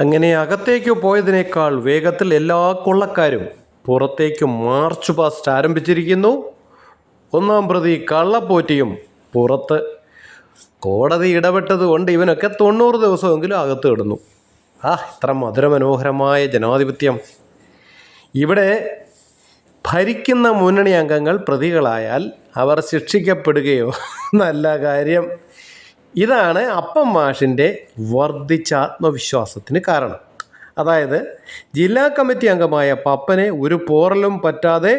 അങ്ങനെ അകത്തേക്ക് പോയതിനേക്കാൾ വേഗത്തിൽ എല്ലാ കൊള്ളക്കാരും പുറത്തേക്ക് മാർച്ച് പാസ്റ്റ് ആരംഭിച്ചിരിക്കുന്നു. ഒന്നാം പ്രതി കള്ളപ്പോറ്റിയും പുറത്ത്. കോടതി ഇടപെട്ടത് കൊണ്ട് ഇവനൊക്കെ 90 ദിവസമെങ്കിലും അകത്ത് ഇടുന്നു. ഇത്ര മധുരമനോഹരമായ ജനാധിപത്യം. ഇവിടെ ഭരിക്കുന്ന മുന്നണി അംഗങ്ങൾ പ്രതികളായാൽ അവർ ശിക്ഷിക്കപ്പെടുകയോ നല്ല കാര്യം. ഇതാണ് അപ്പം മാഷിൻ്റെ വർദ്ധിച്ച ആത്മവിശ്വാസത്തിന് കാരണം. അതായത് ജില്ലാ കമ്മിറ്റി അംഗമായ പപ്പനെ ഒരു പോറലും പറ്റാതെ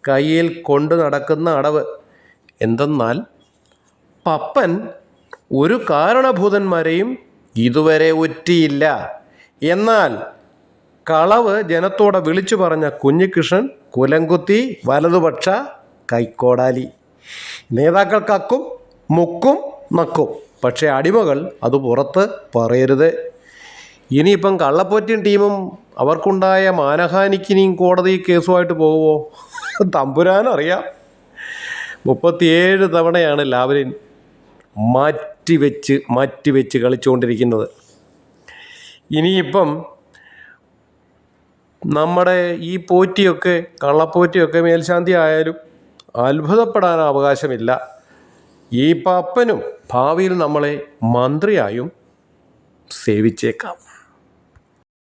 കയ്യിൽ കൊണ്ടു നടക്കുന്ന അടവ്. എന്തെന്നാൽ പപ്പൻ ഒരു കാരണഭൂതന്മാരെയും ഇതുവരെ ഒറ്റിയില്ല. എന്നാൽ കളവ് ജനത്തോടെ വിളിച്ചു പറഞ്ഞ കുഞ്ഞികൃഷ്ണൻ കുലംകുത്തി വലതുപക്ഷ കൈക്കോടാലി. നേതാക്കൾ കക്കും മുക്കും നക്കും, പക്ഷേ അടിമകൾ അത് പുറത്ത് പറയരുത്. ഇനിയിപ്പം കള്ളപ്പോറ്റിയും ടീമും അവർക്കുണ്ടായ മാനഹാനിക്കിനിയും കോടതി കേസുമായിട്ട് പോകുമോ? തമ്പുരാനറിയാം. 37 തവണയാണ് ലാവ്ലിൻ മാറ്റിവെച്ച് കളിച്ചുകൊണ്ടിരിക്കുന്നത്. ഇനിയിപ്പം നമ്മുടെ ഈ പോറ്റിയൊക്കെ കള്ളപ്പോറ്റിയൊക്കെ മേൽശാന്തി ആയാലും അത്ഭുതപ്പെടാൻ അവകാശമില്ല. ഈ പപ്പനും ഭാവിയിൽ നമ്മളെ മന്ത്രിയായും സേവിച്ചേക്കാം.